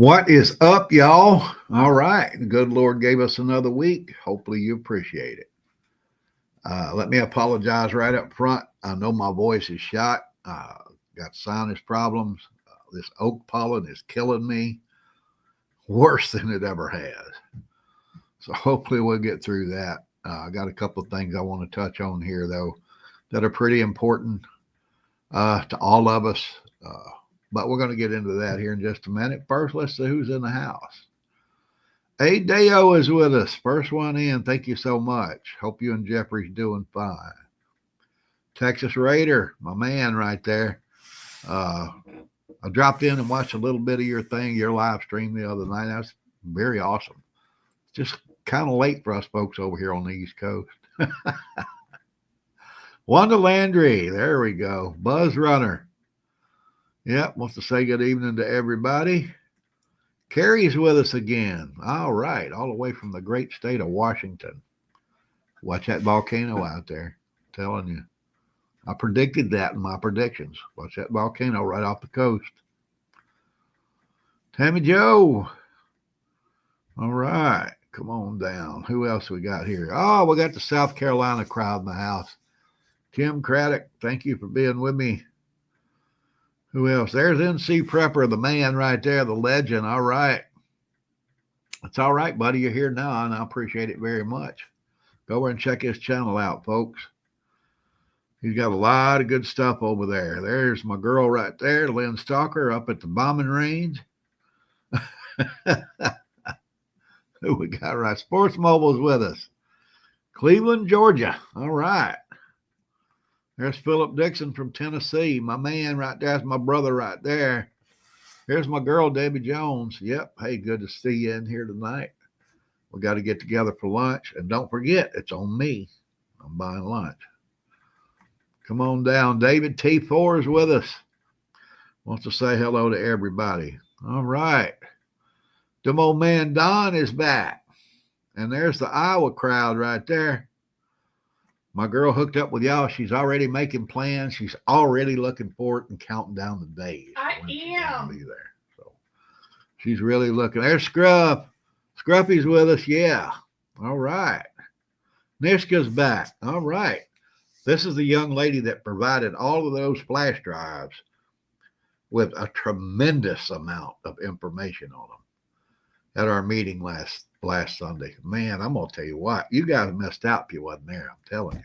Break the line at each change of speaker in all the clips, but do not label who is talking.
What is up, y'all? All right. The good Lord gave us another week. Hopefully, you appreciate it. Let me apologize right up front. I know my voice is shot. Got sinus problems. This oak pollen is killing me worse than it ever has. So, hopefully, we'll get through that. I got a couple of things I want to touch on here, though, that are pretty important to all of us. But we're going to get into that here in just a minute. First, let's see who's in the house. Deo is with us. First one in. Thank you so much. Hope you and Jeffrey's doing fine. Texas Raider, my man right there. I dropped in and watched a little bit of your thing, your live stream the other night. That's very awesome. Just kind of late for us folks over here on the East Coast. Wanda Landry, there we go. Buzz Runner. Yep, wants to say good evening to everybody. Carrie's with us again. All right, all the way from the great state of Washington. Watch that volcano out there. I'm telling you. I predicted that in my predictions. Watch that volcano right off the coast. Tammy Joe. All right, come on down. Who else we got here? Oh, we got the South Carolina crowd in the house. Kim Craddock, thank you for being with me. Who else? There's NC Prepper, the man right there, the legend. All right. It's all right, buddy. You're here now, and I appreciate it very much. Go over and check his channel out, folks. He's got a lot of good stuff over there. There's my girl right there, Lynn Stalker, up at the bombing range. Who we got right? Sports Mobile's with us. Cleveland, Georgia. All right. There's Philip Dixon from Tennessee. My man right there. That's my brother right there. Here's my girl, Debbie Jones. Yep. Hey, good to see you in here tonight. We got to get together for lunch. And don't forget, it's on me. I'm buying lunch. Come on down. David T4 is with us. Wants to say hello to everybody. All right. Them old man Don is back. And there's the Iowa crowd right there. My girl hooked up with y'all. She's already making plans. She's already looking forward and counting down the days.
I am.
Be there. So she's really looking. There's Scruff. Scruffy's with us. Yeah. All right. Nishka's back. All right. This is the young lady that provided all of those flash drives with a tremendous amount of information on them at our meeting last Sunday. Man, I'm going to tell you what, you guys missed out if you wasn't there. I'm telling you.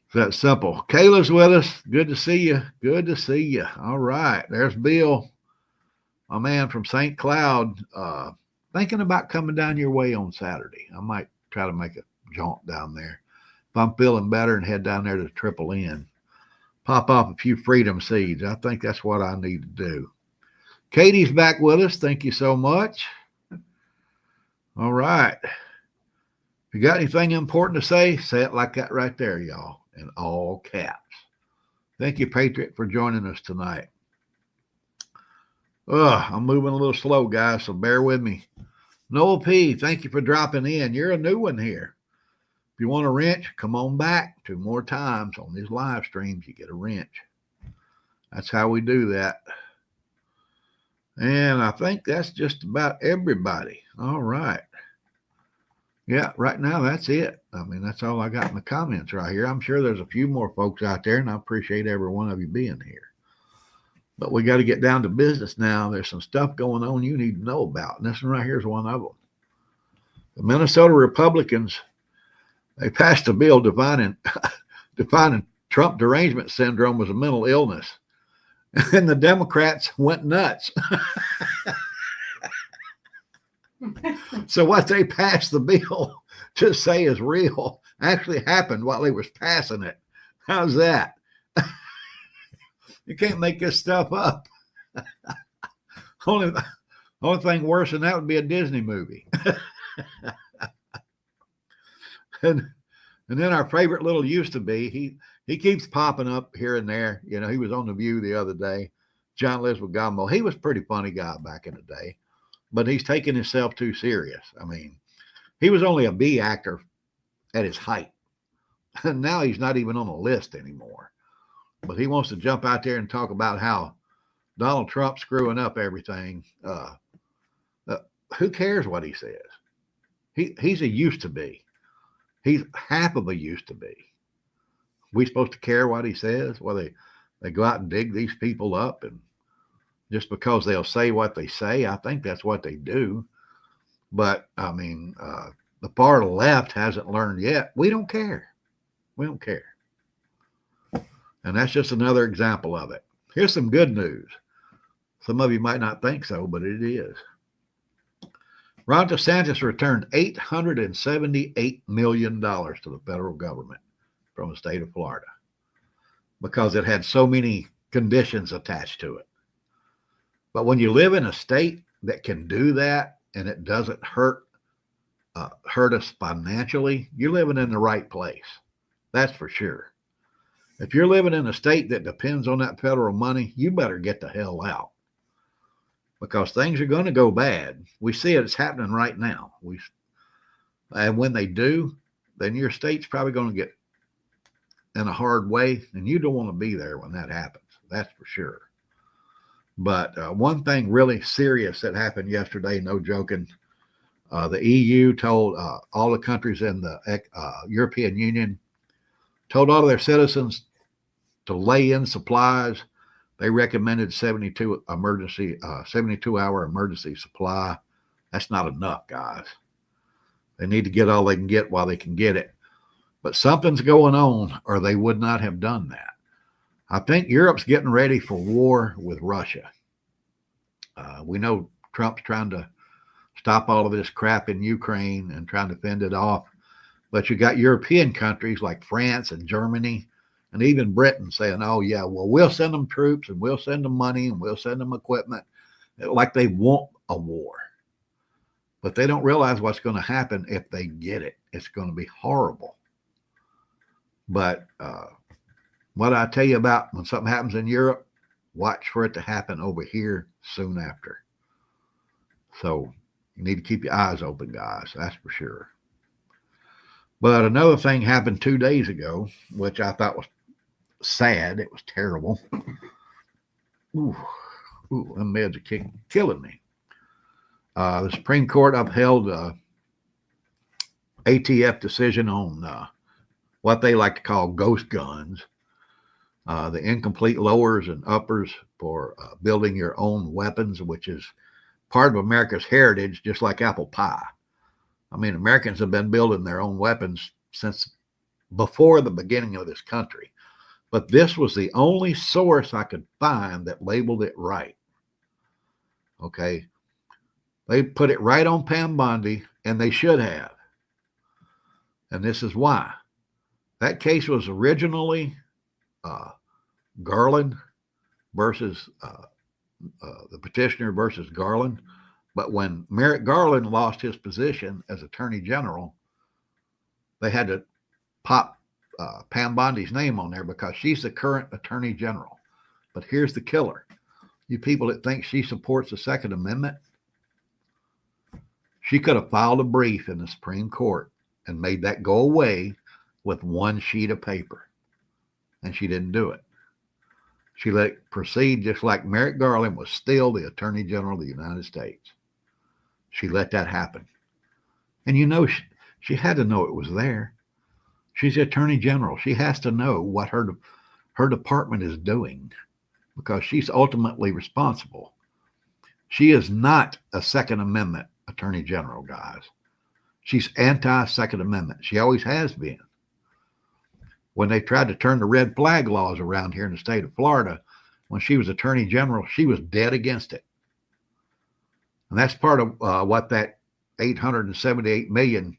It's that simple. Kayla's with us. Good to see you. Good to see you. All right. There's Bill, my man from St. Cloud, thinking about coming down your way on Saturday. I might try to make a jaunt down there. If I'm feeling better and head down there to Triple N. Pop off a few freedom seeds. I think that's what I need to do. Katie's back with us. Thank you so much. All right. If you got anything important to say it like that right there, y'all, in all caps. Thank you, Patriot, for joining us tonight. I'm moving a little slow, guys, so bear with me. Noel P., thank you for dropping in. You're a new one here. If you want a wrench, come on back 2 more times on these live streams. You get a wrench. That's how we do that. And I think that's just about everybody. All right. Yeah, right now that's it. I mean, that's all I got in the comments right here. I'm sure there's a few more folks out there, and I appreciate every one of you being here. But we got to get down to business now. There's some stuff going on you need to know about, and this one right here is one of them. The Minnesota Republicans, they passed a bill defining Trump derangement syndrome as a mental illness. And the Democrats went nuts. So what they passed the bill to say is real actually happened while they was passing it. How's that? You can't make this stuff up. Only thing worse than that would be a Disney movie. And then our favorite little used to be, he keeps popping up here and there. You know, he was on The View the other day. John Leguizamo. He was a pretty funny guy back in the day, but he's taking himself too serious. I mean, he was only a B actor at his height. And now he's not even on the list anymore. But he wants to jump out there and talk about how Donald Trump screwing up everything. Who cares what he says? He's a used to be. He's half of a used to be. We supposed to care what he says? Well, they go out and dig these people up, and just because they'll say what they say, I think that's what they do. But I mean, the part of the left hasn't learned yet. We don't care. We don't care. And that's just another example of it. Here's some good news. Some of you might not think so, but it is. Ron DeSantis returned $878 million to the federal government from the state of Florida because it had so many conditions attached to it. But when you live in a state that can do that and it doesn't hurt us financially, you're living in the right place. That's for sure. If you're living in a state that depends on that federal money, you better get the hell out, because things are going to go bad. We see it's happening right now. And when they do, then your state's probably going to get in a hard way, and you don't want to be there when that happens. That's for sure. But one thing really serious that happened yesterday, no joking, the EU told all the countries in the European Union, told all of their citizens to lay in supplies. They recommended 72-hour emergency supply. That's not enough, guys. They need to get all they can get while they can get it. But something's going on, or they would not have done that. I think Europe's getting ready for war with Russia. We know Trump's trying to stop all of this crap in Ukraine and trying to fend it off. But you got European countries like France and Germany and even Britain saying, oh, yeah, well, we'll send them troops and we'll send them money and we'll send them equipment, like they want a war. But they don't realize what's going to happen if they get it. It's going to be horrible. But what I tell you about when something happens in Europe, watch for it to happen over here soon after. So you need to keep your eyes open, guys. That's for sure. But another thing happened 2 days ago, which I thought was sad. It was terrible. Them meds are killing me. The Supreme Court upheld ATF decision on what they like to call ghost guns, the incomplete lowers and uppers for building your own weapons, which is part of America's heritage, just like apple pie. I mean, Americans have been building their own weapons since before the beginning of this country. But this was the only source I could find that labeled it right. Okay. They put it right on Pam Bondi, and they should have. And this is why. That case was originally Garland versus the petitioner versus Garland. But when Merrick Garland lost his position as Attorney General, they had to pop Pam Bondi's name on there because she's the current Attorney General. But here's the killer. You people that think she supports the Second Amendment, she could have filed a brief in the Supreme Court and made that go away with one sheet of paper. And she didn't do it. She let it proceed just like Merrick Garland was still the Attorney General of the United States. She let that happen. And you know, she had to know it was there. She's the Attorney General. She has to know what her department is doing because she's ultimately responsible. She is not a Second Amendment Attorney General, guys. She's anti-Second Amendment. She always has been. When they tried to turn the red flag laws around here in the state of Florida, when she was Attorney General, she was dead against it. And that's part of what that $878 million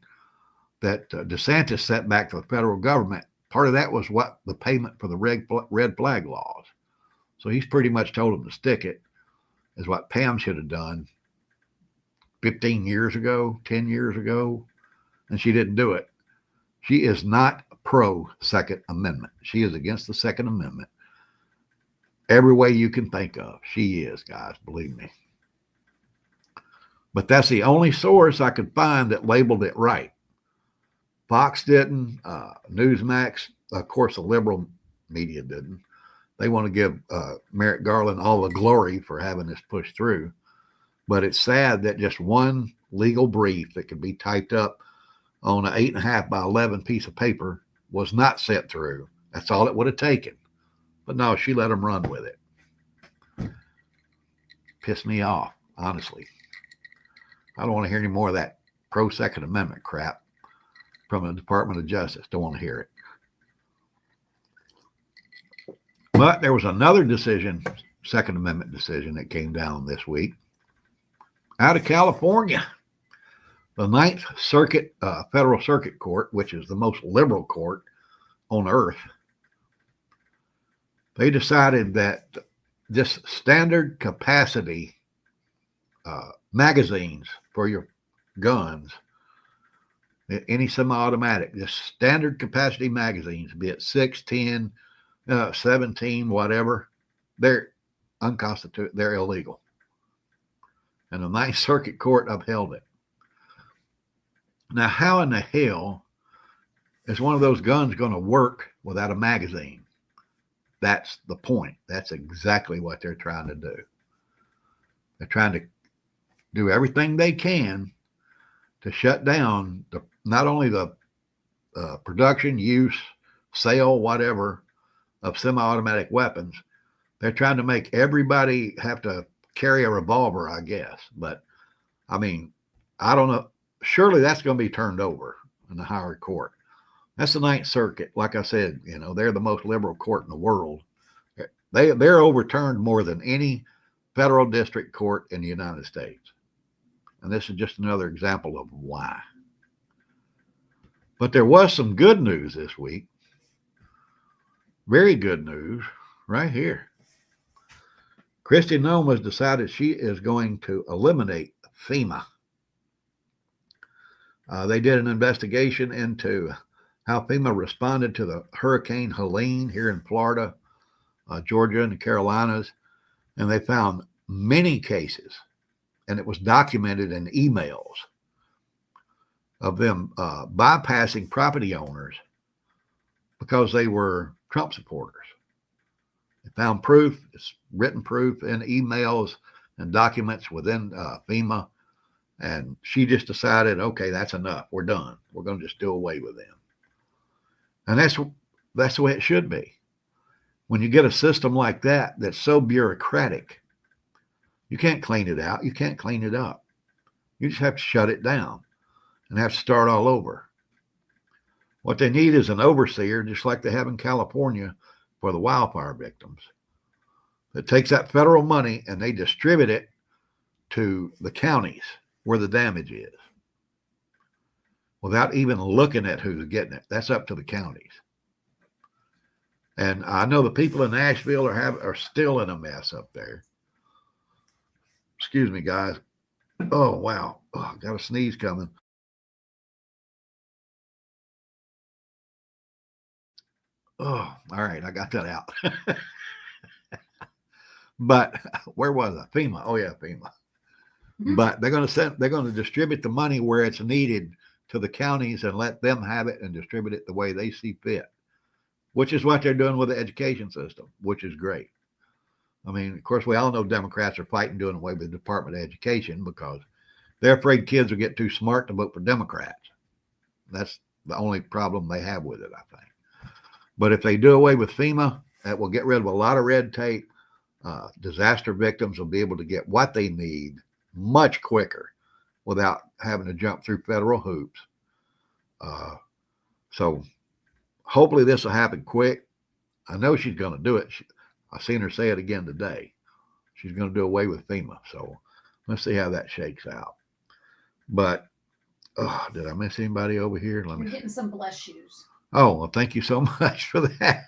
that DeSantis sent back to the federal government. Part of that was what the payment for the red flag laws. So he's pretty much told them to stick it, is what Pam should have done 15 years ago, 10 years ago, and she didn't do it. She is not pro-Second Amendment. She is against the Second Amendment. Every way you can think of, she is, guys, believe me. But that's the only source I could find that labeled it right. Fox didn't, Newsmax, of course, the liberal media didn't. they want to give Merrick Garland all the glory for having this pushed through. But it's sad that just one legal brief that could be typed up on an 8.5 by 11 piece of paper was not sent through. That's all it would have taken. But no, she let them run with it. Pissed me off, honestly. I don't want to hear any more of that pro-Second Amendment crap from the Department of Justice. Don't want to hear it. But there was another decision, Second Amendment decision, that came down this week out of California. The Ninth Circuit, Federal Circuit Court, which is the most liberal court on earth, they decided that just standard capacity magazines for your guns, any semi-automatic, just standard capacity magazines, be it 6, 10, 17, whatever, they're unconstitutional, they're illegal. And the Ninth Circuit Court upheld it. Now, how in the hell is one of those guns going to work without a magazine? That's the point. That's exactly what they're trying to do. They're trying to do everything they can to shut down not only the production, use, sale, whatever, of semi-automatic weapons. They're trying to make everybody have to carry a revolver, I guess. But, I mean, I don't know. Surely that's going to be turned over in the higher court. That's the Ninth Circuit. Like I said, you know, they're the most liberal court in the world. They're overturned more than any federal district court in the United States. And this is just another example of why. But there was some good news this week. Very good news right here. Kristi Noem has decided she is going to eliminate FEMA. They did an investigation into how FEMA responded to the Hurricane Helene here in Florida, Georgia, and the Carolinas, and they found many cases, and it was documented in emails of them bypassing property owners because they were Trump supporters. They found proof, it's written proof in emails and documents within FEMA, and she just decided, okay, that's enough. We're done. We're going to just do away with them. And that's the way it should be. When you get a system like that that's so bureaucratic, you can't clean it out. You can't clean it up. You just have to shut it down and have to start all over. What they need is an overseer, just like they have in California for the wildfire victims, that takes that federal money and they distribute it to the counties where the damage is without even looking at who's getting it. That's up to the counties. And I know the people in Nashville are still in a mess up there. Excuse me, guys. Oh, wow. Oh, got a sneeze coming. Oh, all right. I got that out. But where was I? FEMA. Oh, yeah, FEMA. But they're going to distribute the money where it's needed to the counties and let them have it and distribute it the way they see fit, which is what they're doing with the education system, which is great. I mean, of course, we all know Democrats are fighting doing away with the Department of Education because they're afraid kids will get too smart to vote for Democrats. That's the only problem they have with it, I think. But if they do away with FEMA, that will get rid of a lot of red tape. Disaster victims will be able to get what they need much quicker without having to jump through federal hoops. So hopefully this will happen quick. I know she's going to do it. I've seen her say it again today. She's going to do away with FEMA. So let's see how that shakes out. But did I miss anybody over here?
You're getting some bless shoes.
Oh, well, thank you so much for that.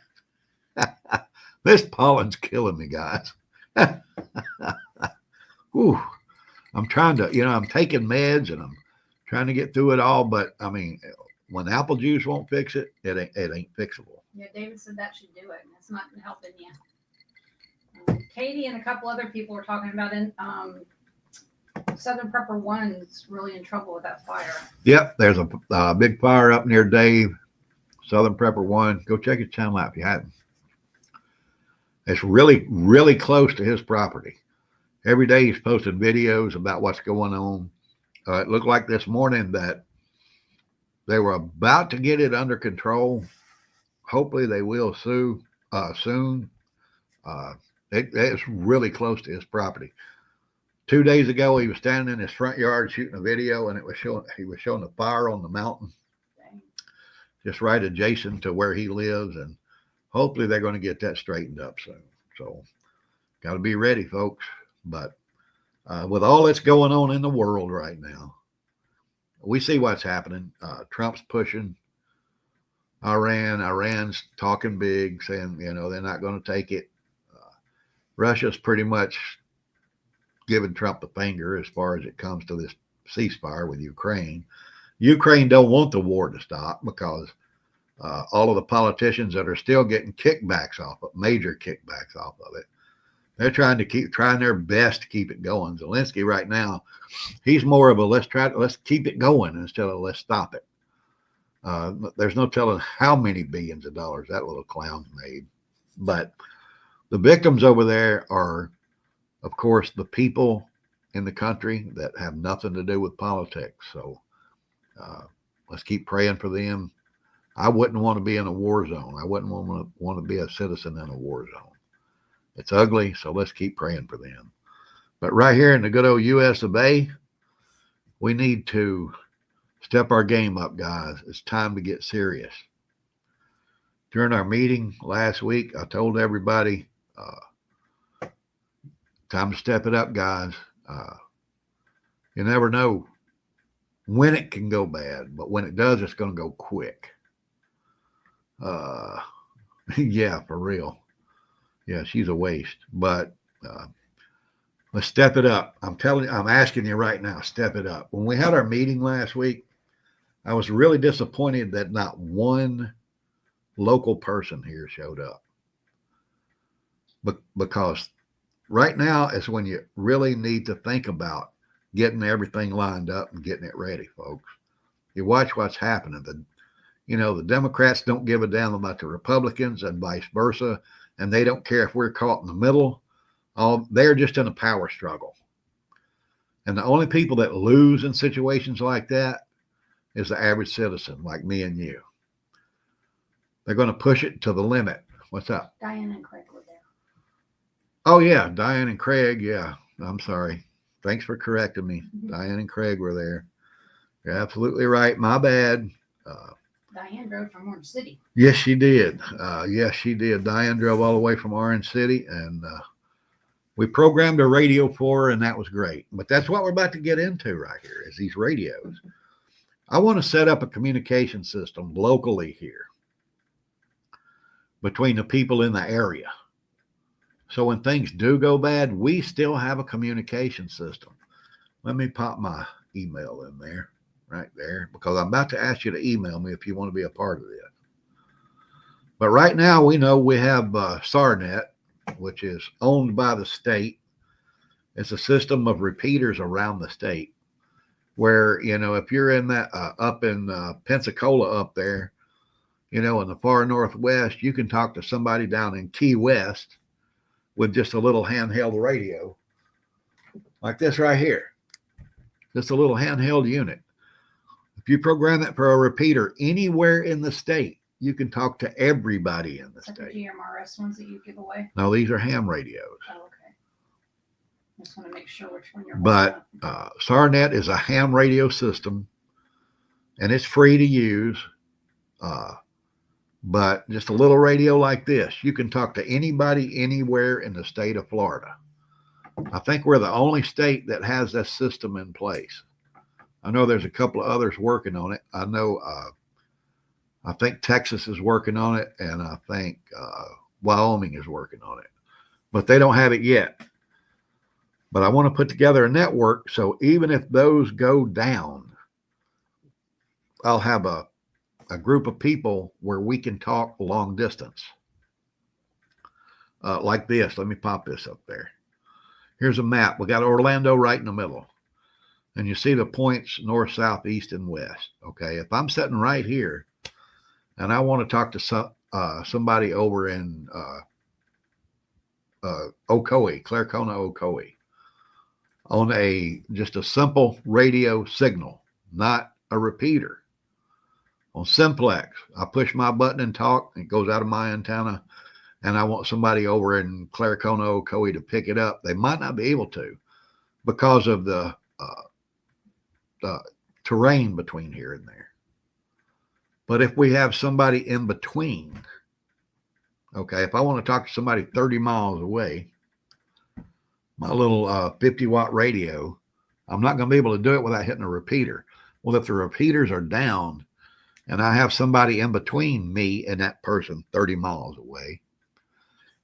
This pollen's killing me, guys. Whew. I'm trying to, I'm taking meds and I'm trying to get through it all. But I mean, when apple juice won't fix it, it ain't fixable.
Yeah, David said that should do it, and it's not helping you. Katie and a couple other people were talking about in Southern Prepper 1 is really in trouble with that fire.
Yep, there's a big fire up near Dave, Southern Prepper 1. Go check his channel out if you haven't. It's really, really close to his property. Every day he's posting videos about what's going on. It looked like this morning that they were about to get it under control. Hopefully they will soon. It's really close to his property. 2 days ago, he was standing in his front yard shooting a video, and he was showing the fire on the mountain, just right adjacent to where he lives. And hopefully they're going to get that straightened up soon. So, got to be ready, folks. But with all that's going on in the world right now, we see what's happening. Trump's pushing Iran. Iran's talking big, saying, they're not going to take it. Russia's pretty much giving Trump the finger as far as it comes to this ceasefire with Ukraine. Ukraine don't want the war to stop because all of the politicians that are still getting kickbacks off of major kickbacks off of it, they're trying their best to keep it going. Zelensky right now, he's more of a let's keep it going instead of let's stop it. There's no telling how many billions of dollars that little clown's made. But the victims over there are, of course, the people in the country that have nothing to do with politics. So let's keep praying for them. I wouldn't want to be in a war zone. I wouldn't want to be a citizen in a war zone. It's ugly, so let's keep praying for them. But right here in the good old U.S. of A., we need to step our game up, guys. It's time to get serious. During our meeting last week, I told everybody, time to step it up, guys. You never know when it can go bad, but when it does, it's going to go quick. Yeah, for real. Yeah, she's a waste. But let's step it up. I'm asking you right now, step it up. When we had our meeting last week, I was really disappointed that not one local person here showed up. But because right now is when you really need to think about getting everything lined up and getting it ready, folks. You watch what's happening. The Democrats don't give a damn about the Republicans and vice versa, and they don't care if we're caught in the middle. They're just in a power struggle. And the only people that lose in situations like that is the average citizen like me and you. They're going to push it to the limit. What's up?
Diane and Craig were there.
Oh, yeah. Diane and Craig. Yeah. I'm sorry. Thanks for correcting me.
Mm-hmm.
Diane and Craig were there. You're absolutely right. My bad.
Diane drove from Orange City.
Yes, she did. Yes, she did. Diane drove all the way from Orange City, and we programmed a radio for her, and that was great. But that's what we're about to get into right here is these radios. I want to set up a communication system locally here between the people in the area. So when things do go bad, we still have a communication system. Let me pop my email in there, right there, because I'm about to ask you to email me if you want to be a part of this. But right now we know we have SARNet, which is owned by the state. It's a system of repeaters around the state where, if you're in that up in Pensacola up there, in the far northwest, you can talk to somebody down in Key West with just a little handheld radio like this right here. Just a little handheld unit. If you program that for a repeater anywhere in the state, you can talk to everybody in the
Is that
state.
the GMRS ones that you give away?
No, these are ham radios.
Oh, okay. I just want to make sure which one you're
But SARNet is a ham radio system, and it's free to use. But just a little radio like this, you can talk to anybody anywhere in the state of Florida. I think we're the only state that has this system in place. I know there's a couple of others working on it. I know, I think Texas is working on it, and I think Wyoming is working on it, but they don't have it yet. But I want to put together a network so even if those go down, I'll have a group of people where we can talk long distance. Like this. Let me pop this up there. Here's a map. We got Orlando right in the middle. And you see the points north, south, east, and west. Okay. If I'm sitting right here and I want to talk to somebody over in Ocoee, Claricona, Ocoee, on just a simple radio signal, not a repeater. On simplex, I push my button and talk, it goes out of my antenna, and I want somebody over in Claricona, Ocoee to pick it up. They might not be able to because of the terrain between here and there. But if we have somebody in between, okay, if I want to talk to somebody 30 miles away, my little 50-watt radio, I'm not going to be able to do it without hitting a repeater. Well, if the repeaters are down and I have somebody in between me and that person 30 miles away,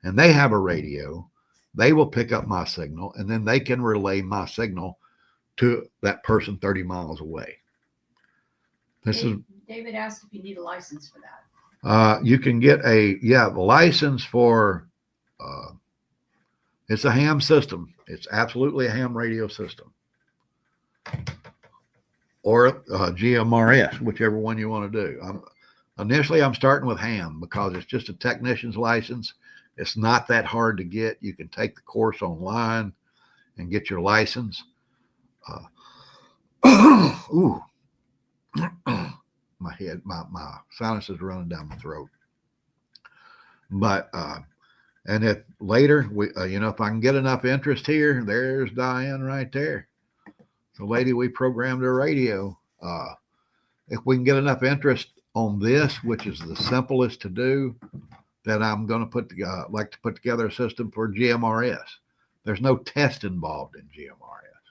and they have a radio, they will pick up my signal, and then they can relay my signal to that person 30 miles away.
David asked if you need a license for that.
You can get a license for, it's a ham system. It's absolutely a ham radio system. Or GMRS, whichever one you want to do. Initially, I'm starting with ham because it's just a technician's license. It's not that hard to get. You can take the course online and get your license. Ooh. My head, my sinus is running down my throat. But and if later we, if I can get enough interest here, there's Diane right there, the lady we programmed her radio. If we can get enough interest on this, which is the simplest to do, then I'm going to like to put together a system for GMRS. There's no test involved in GMRS,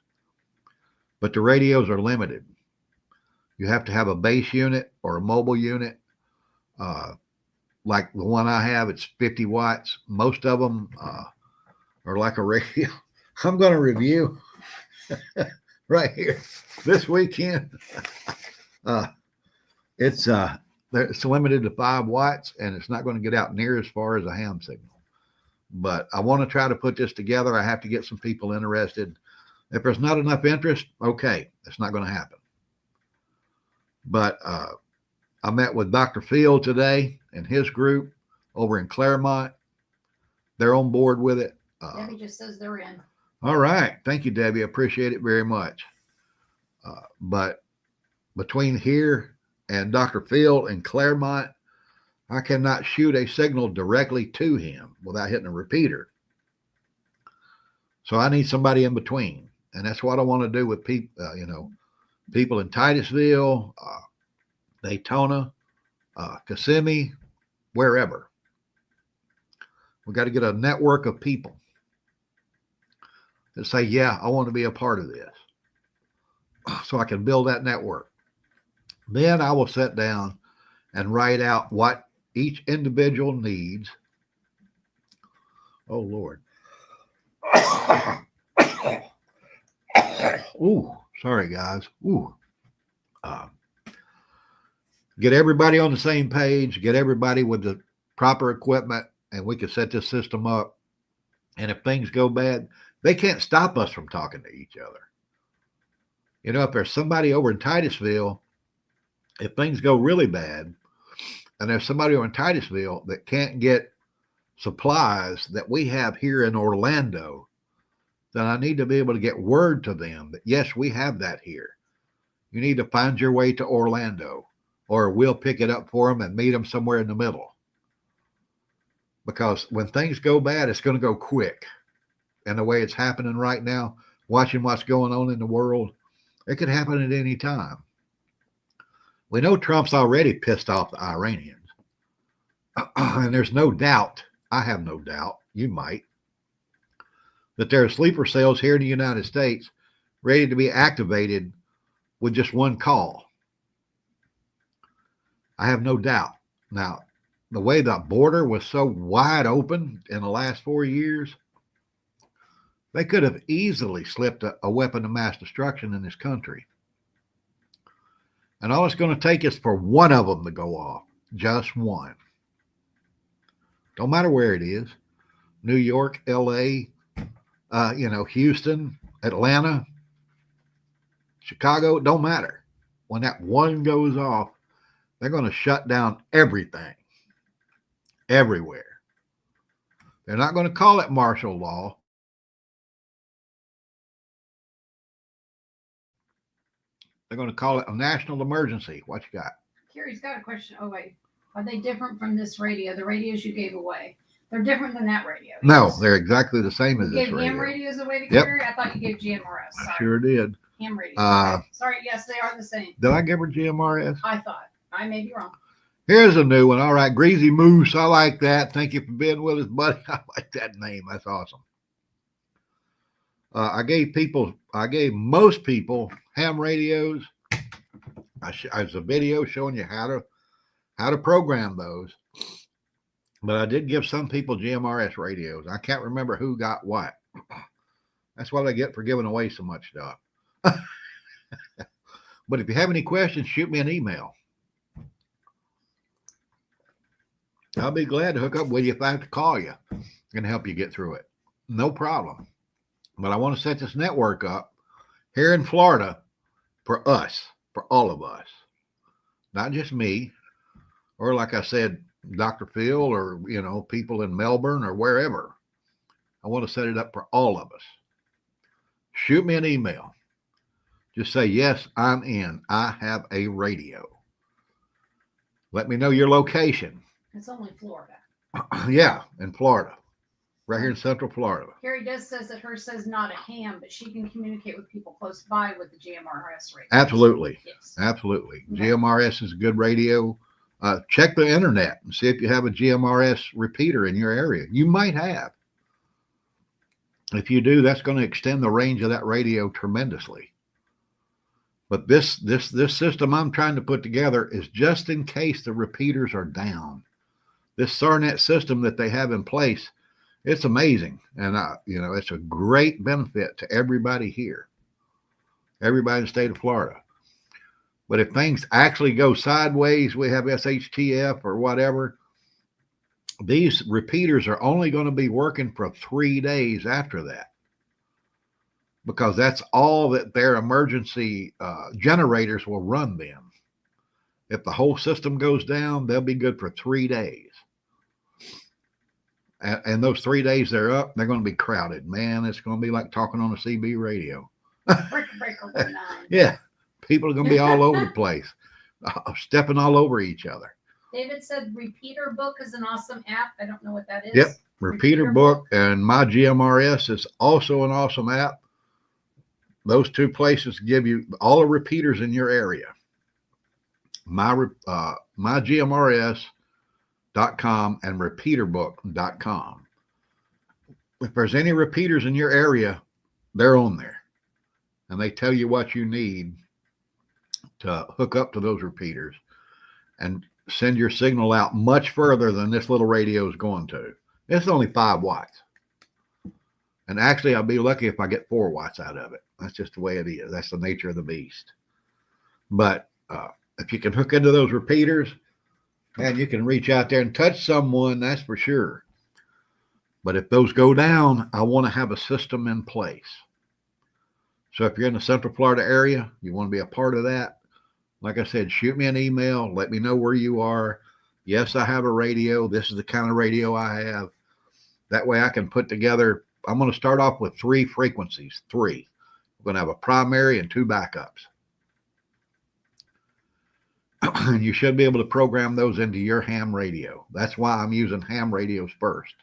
but the radios are limited. You have to have a base unit or a mobile unit. Like the one I have, it's 50 watts. Most of them are like a radio. I'm going to review right here this weekend. It's limited to 5 watts, and it's not going to get out near as far as a ham signal. But I want to try to put this together. I have to get some people interested. If there's not enough interest, okay, it's not going to happen. But I met with Dr. Field today and his group over in Claremont. They're on board with it.
Debbie just says they're in.
All right. Thank you, Debbie. I appreciate it very much. But between here and Dr. Field and Claremont, I cannot shoot a signal directly to him without hitting a repeater. So I need somebody in between. And that's what I want to do with people, people in Titusville, Daytona, Kissimmee, wherever. We got to get a network of people that say, yeah, I want to be a part of this. So I can build that network. Then I will sit down and write out what each individual needs. Oh, Lord. Ooh, sorry, guys. Ooh. Get everybody on the same page, get everybody with the proper equipment, and we can set this system up. And if things go bad, they can't stop us from talking to each other. If there's somebody over in Titusville, if things go really bad, and there's somebody over in Titusville that can't get supplies that we have here in Orlando, then I need to be able to get word to them that, yes, we have that here. You need to find your way to Orlando, or we'll pick it up for them and meet them somewhere in the middle. Because when things go bad, it's going to go quick. And the way it's happening right now, watching what's going on in the world, it could happen at any time. We know Trump's already pissed off the Iranians. And there's no doubt, I have no doubt, you might, that there are sleeper cells here in the United States ready to be activated with just one call. I have no doubt. Now, the way the border was so wide open in the last 4 years, they could have easily slipped a weapon of mass destruction in this country. And all it's going to take is for one of them to go off, just one. Don't matter where it is, New York, LA, Houston, Atlanta, Chicago, it don't matter. When that one goes off, they're going to shut down everything, everywhere. They're not going to call it martial law. They're going to call it a national emergency. What you got?
Carrie's got a question. Oh, wait. Are they different from this radio? The radios you gave away. They're different than that radio.
No,
Yes.
they're exactly the same as
You
this
gave
radio.
ham radios away to
Yep.
Carrie? I thought you gave GMRS.
I
Sorry.
sure did.
Ham radios.
Uh,
Okay. Sorry. Yes, they are the same.
Did I give her GMRS?
I thought. I may be wrong.
Here's a new one. All right, Greasy Moose. I like that. Thank you for being with us, buddy. I like that name. That's awesome. I gave most people ham radios. As a video showing you how to program those. But I did give some people GMRS radios. I can't remember who got what. That's what I get for giving away so much stuff. But if you have any questions, shoot me an email. I'll be glad to hook up with you if I have to call you and help you get through it. No problem. But I want to set this network up here in Florida for us, for all of us. Not just me, or like I said, Dr. Phil, or, people in Melbourne or wherever. I want to set it up for all of us. Shoot me an email. Just say, yes, I'm in. I have a radio. Let me know your location.
It's only Florida.
Yeah, in Florida. Right here in Central Florida.
Carrie does says that hers says not a ham, but she can communicate with people close by with the GMRS radio.
Absolutely.
Yes.
Absolutely.
Okay.
GMRS is a good radio. Check the internet and see if you have a GMRS repeater in your area. You might have. If you do, that's going to extend the range of that radio tremendously. But this system I'm trying to put together is just in case the repeaters are down. This SARnet system that they have in place, it's amazing. And, it's a great benefit to everybody here, everybody in the state of Florida. But if things actually go sideways, we have SHTF or whatever, these repeaters are only going to be working for 3 days after that, because that's all that their emergency generators will run them. If the whole system goes down, they'll be good for 3 days. And those 3 days they're up, they're going to be crowded. Man, it's going to be like talking on a CB radio.
Breaker 19.
Yeah. People are going to be all over the place, stepping all over each other.
David said Repeater Book is an awesome app. I don't know what that is.
Yep. Repeater Book and My GMRS is also an awesome app. Those two places give you all the repeaters in your area. MyGMRS.com and repeaterbook.com. If there's any repeaters in your area, they're on there. And they tell you what you need to hook up to those repeaters and send your signal out much further than this little radio is going to. It's only 5 watts. And actually, I'll be lucky if I get 4 watts out of it. That's just the way it is. That's the nature of the beast. But if you can hook into those repeaters, and you can reach out there and touch someone, that's for sure. But if those go down, I want to have a system in place. So if you're in the Central Florida area, you want to be a part of that, like I said, shoot me an email. Let me know where you are. Yes, I have a radio. This is the kind of radio I have. That way I can put together, I'm going to start off with 3 frequencies. 3. We're going to have a primary and 2 backups. And you should be able to program those into your ham radio. That's why I'm using ham radios first,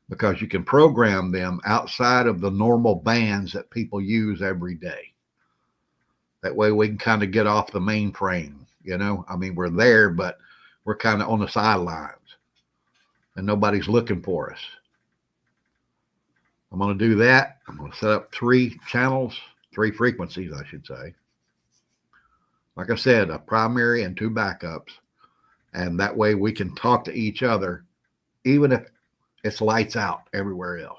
because you can program them outside of the normal bands that people use every day. That way we can kind of get off the mainframe, I mean, we're there, but we're kind of on the sidelines and nobody's looking for us. I'm going to do that. I'm going to set up 3 channels, 3 frequencies, I should say. Like I said, a primary and 2 backups. And that way we can talk to each other, even if it's lights out everywhere else.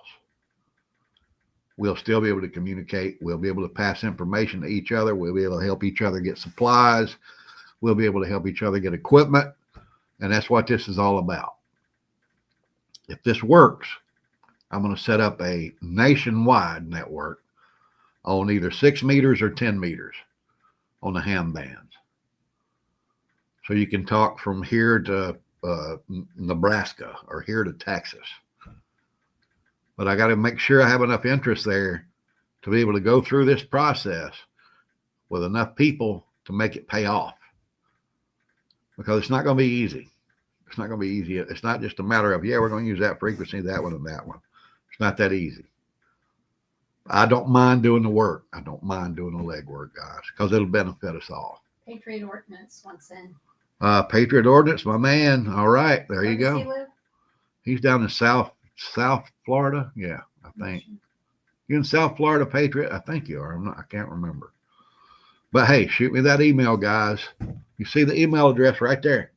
We'll still be able to communicate. We'll be able to pass information to each other. We'll be able to help each other get supplies. We'll be able to help each other get equipment. And that's what this is all about. If this works, I'm going to set up a nationwide network on either 6 meters or 10 meters on the ham bands. So you can talk from here to Nebraska or here to Texas but I got to make sure I have enough interest there to be able to go through this process with enough people to make it pay off. Because it's not going to be easy. It's not going to be easy. It's not just a matter of, yeah, we're going to use that frequency, that one, and that one. It's not that easy. I don't mind doing the work. I don't mind doing the legwork, guys, because it'll benefit us all.
Patriot Ordinance wants in.
Patriot Ordinance, my man. All right, there
Where
you
does
go.
he live?
He's down in South Florida. Yeah, I think. You in South Florida, Patriot? I think you are. I can't remember. But hey, shoot me that email, guys. You see the email address right there.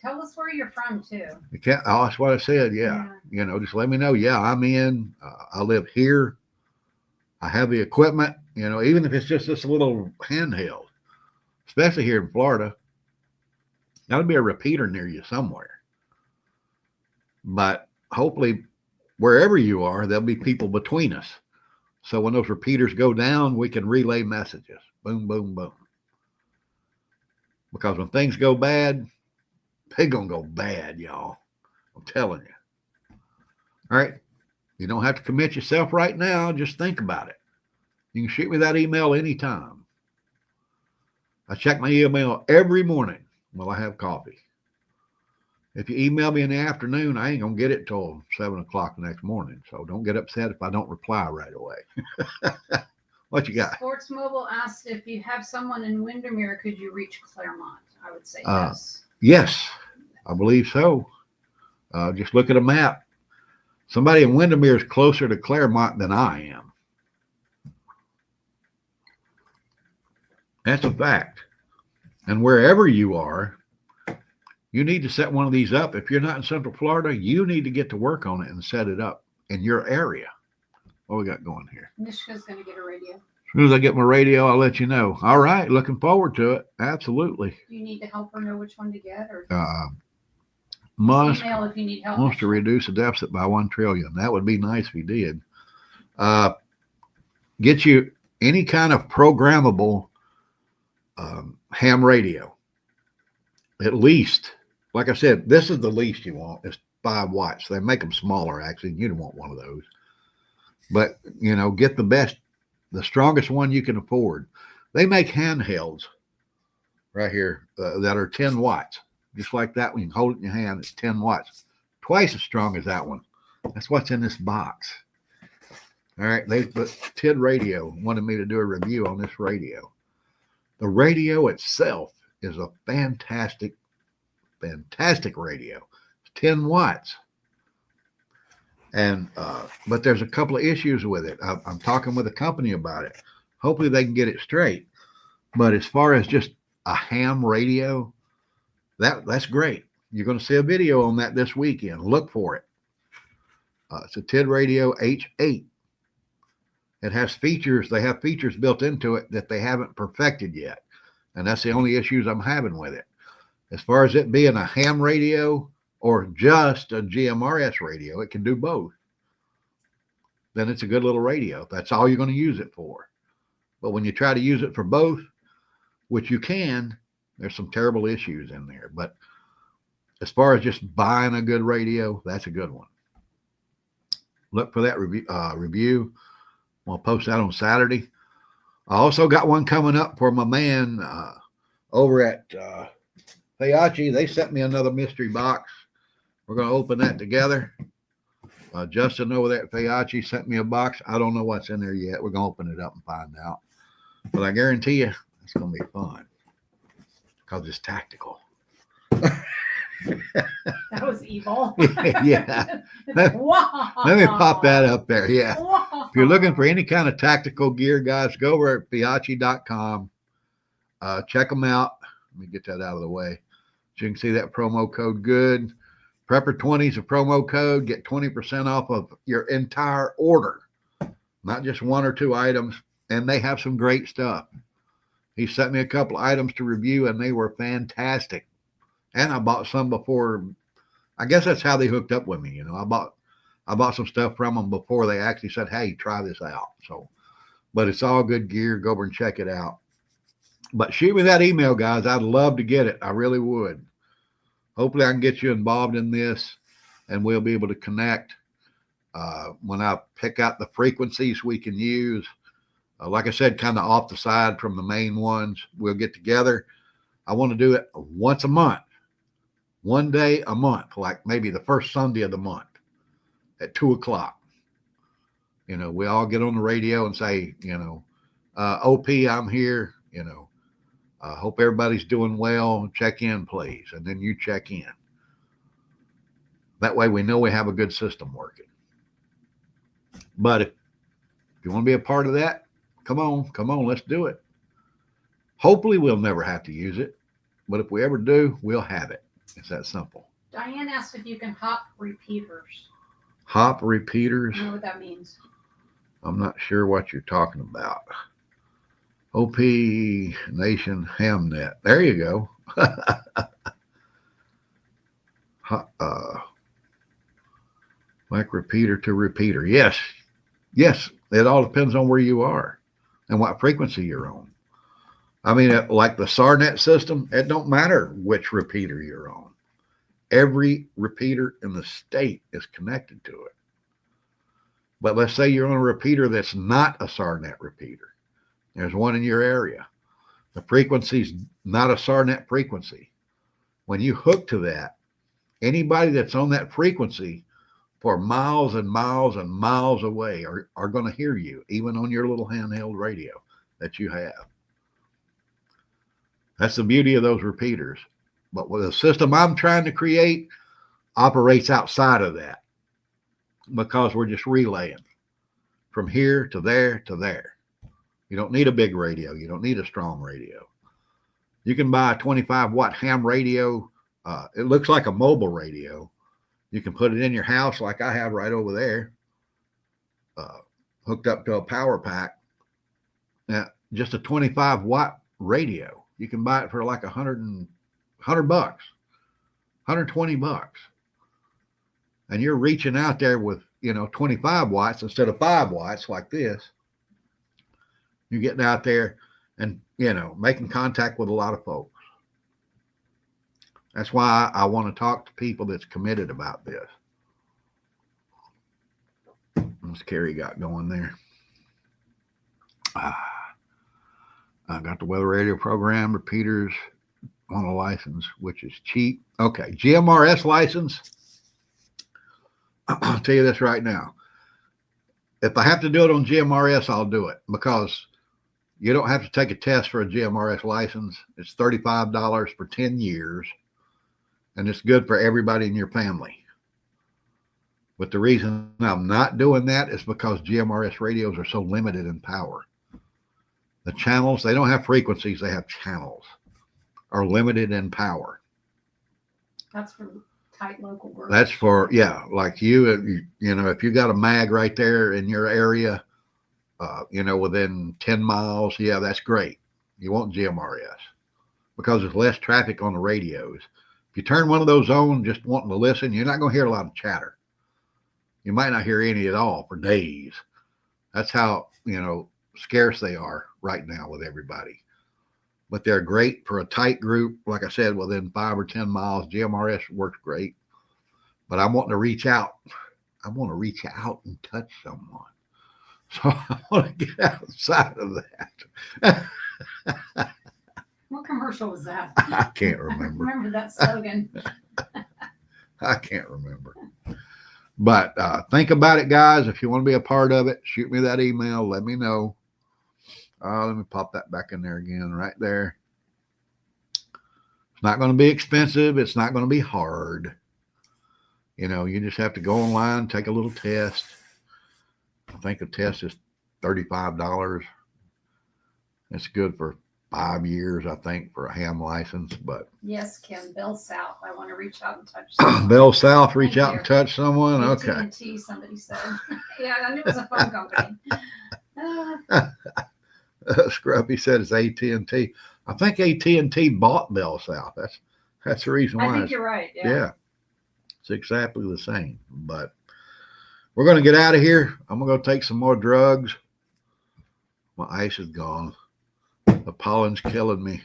Tell us where you're from too.
You can't. Oh, that's what I said. Yeah. Just let me know. Yeah, I'm in. I live here. I have the equipment. Even if it's just this little handheld, especially here in Florida, that'll be a repeater near you somewhere. But hopefully, wherever you are, there'll be people between us. So when those repeaters go down, we can relay messages. Boom, boom, boom. Because when things go bad, they're going to go bad, y'all. I'm telling you. All right. You don't have to commit yourself right now. Just think about it. You can shoot me that email anytime. I check my email every morning while I have coffee. If you email me in the afternoon, I ain't going to get it till 7 o'clock the next morning. So don't get upset if I don't reply right away. What you got?
Sports Mobile asked if you have someone in Windermere, could you reach Claremont? I would say yes.
Yes, I believe so. Just look at a map. Somebody in Windermere is closer to Claremont than I am. That's a fact. And wherever you are, you need to set one of these up. If you're not in Central Florida, you need to get to work on it and set it up in your area. What we got going here?
Mishka's going to get a radio.
As soon as I get my radio, I'll let you know. All right. Looking forward to it. Absolutely.
Do you need to help her know which one to get? Or
Musk
email if you need help.
wants to reduce the deficit by 1 trillion. That would be nice if he did. Get you any kind of programmable ham radio. At least, like I said, this is the least you want. It's 5 watts. They make them smaller, actually. You don't want one of those. But, get the best, the strongest one you can afford. They make handhelds right here that are 10 watts. Just like that, when you hold it in your hand, it's 10 watts. Twice as strong as that one. That's what's in this box. All right, TID Radio wanted me to do a review on this radio. The radio itself is a fantastic radio. It's 10 watts. And but there's a couple of issues with it. I'm talking with a company about it. Hopefully they can get it straight. But as far as just a ham radio, that's great. You're going to see a video on that this weekend. Look for it. It's a TID Radio H8. It has features. They have features built into it that they haven't perfected yet. And that's the only issues I'm having with it. As far as it being a ham radio or just a GMRS radio, it can do both. Then it's a good little radio. That's all you're going to use it for. But when you try to use it for both, which you can, there's some terrible issues in there. But as far as just buying a good radio, that's a good one. Look for that review. I'll post that on Saturday. I also got one coming up for my man over at Fayacci. They sent me another mystery box. We're going to open that together. Justin over there at Fayacci sent me a box. I don't know what's in there yet. We're going to open it up and find out. But I guarantee you, it's going to be fun because it's tactical.
That was evil.
Yeah.
Wow.
Let me pop that up there. Yeah.
Wow.
If you're looking for any kind of tactical gear, guys, go over at Fayacci.com. Check them out. Let me get that out of the way. So you can see that promo code good. Prepper20 is a promo code. Get 20% off of your entire order, not just 1 or 2 items. And they have some great stuff. He sent me a couple items to review, and they were fantastic. And I bought some before. I guess that's how they hooked up with me. I bought some stuff from them before they actually said, "Hey, try this out." So, but it's all good gear. Go over and check it out. But shoot me that email, guys. I'd love to get it. I really would. Hopefully I can get you involved in this and we'll be able to connect. When I pick out the frequencies we can use, like I said, kind of off the side from the main ones, we'll get together. I want to do it once a month, one day a month, like maybe the first Sunday of the month at 2:00. We all get on the radio and say, OP, I'm here. Hope everybody's doing well. Check in, please. And then you check in. That way we know we have a good system working. But if you want to be a part of that, come on, let's do it. Hopefully we'll never have to use it. But if we ever do, we'll have it. It's that simple.
Diane asked if you can hop repeaters.
Hop repeaters?
I know what that means.
I'm not sure what you're talking about. OP Nation Hamnet. There you go. Like repeater to repeater. Yes. It all depends on where you are and what frequency you're on. I mean, like the SARnet system, it don't matter which repeater you're on. Every repeater in the state is connected to it. But let's say you're on a repeater that's not a SARnet repeater. There's one in your area. The frequency's not a SARnet frequency. When you hook to that, anybody that's on that frequency for miles and miles and miles away are going to hear you, even on your little handheld radio that you have. That's the beauty of those repeaters. But with the system I'm trying to create, operates outside of that because we're just relaying from here to there to there. You don't need a big radio. You don't need a strong radio. You can buy a 25-watt ham radio. It looks like a mobile radio. You can put it in your house like I have right over there, hooked up to a power pack. Now, just a 25-watt radio. You can buy it for like $100 bucks, $120. And you're reaching out there with, 25 watts instead of 5 watts like this. You're getting out there and, making contact with a lot of folks. That's why I want to talk to people that's committed about this. What's Carrie got going there? I got the weather radio program, repeaters on a license, which is cheap. Okay, GMRS license. I'll tell you this right now. If I have to do it on GMRS, I'll do it because you don't have to take a test for a GMRS license. It's $35 for 10 years, and it's good for everybody in your family. But the reason I'm not doing that is because GMRS radios are so limited in power. The channels, they don't have frequencies, they have channels, are limited in power.
That's for tight local groups.
That's for, like you, if you got a mag right there in your area, within 10 miles, that's great. You want GMRS because there's less traffic on the radios. If you turn one of those on just wanting to listen, you're not going to hear a lot of chatter. You might not hear any at all for days. That's how, scarce they are right now with everybody. But they're great for a tight group. Like I said, within 5 or 10 miles, GMRS works great. But I'm wanting to reach out. I want to reach out and touch someone. So I want to get outside of that.
What commercial was that?
I can't remember.
Remember that slogan.
I can't remember. But think about it, guys. If you want to be a part of it, shoot me that email. Let me know. Let me pop that back in there again, right there. It's not going to be expensive. It's not going to be hard. You just have to go online, take a little test. I think the test is $35. It's good for 5 years, I think, for a ham license. But
yes, Kim, Bell South. I want to reach out and touch someone.
Bell South, reach
Thank
out
you.
and touch someone. Okay.
AT&T, somebody said. Yeah, I knew it was a phone company.
Scruffy said it's AT&T. I think AT&T bought Bell South. That's the reason why.
I think you're right.
Yeah. It's exactly the same. But we're going to get out of here. I'm going to go take some more drugs. My ice is gone. The pollen's killing me.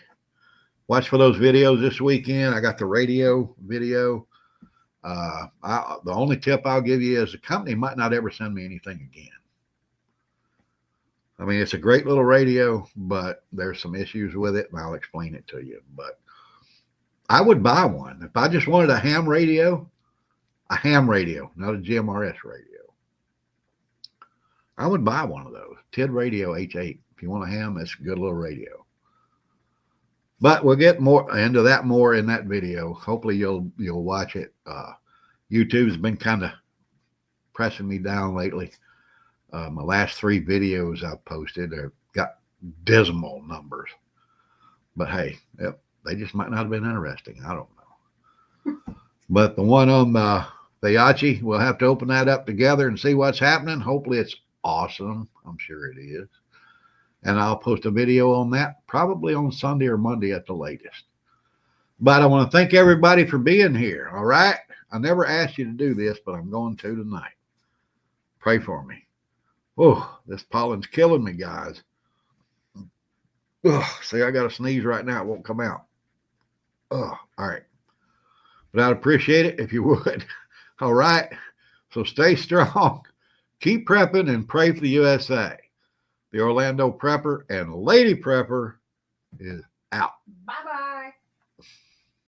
Watch for those videos this weekend. I got the radio video. The only tip I'll give you is the company might not ever send me anything again. I mean, it's a great little radio, but there's some issues with it, and I'll explain it to you. But I would buy one. If I just wanted a ham radio, not a GMRS radio, I would buy one of those. TID Radio H8. If you want a ham, it's a good little radio. But we'll get more into that more in that video. Hopefully you'll watch it. YouTube's been kind of pressing me down lately. My last 3 videos I've posted have got dismal numbers. But hey, they just might not have been interesting. I don't know. But the one on the Yachi, we'll have to open that up together and see what's happening. Hopefully it's awesome. I'm sure it is. And I'll post a video on that probably on Sunday or Monday at the latest. But I want to thank everybody for being here. All right. I never asked you to do this, but I'm going to tonight. Pray for me. Oh, this pollen's killing me, guys. Oh, see, I got to sneeze right now. It won't come out. Oh, all right. But I'd appreciate it if you would. All right. So stay strong. Keep prepping and pray for the USA. The Orlando Prepper and Lady Prepper is out.
Bye-bye.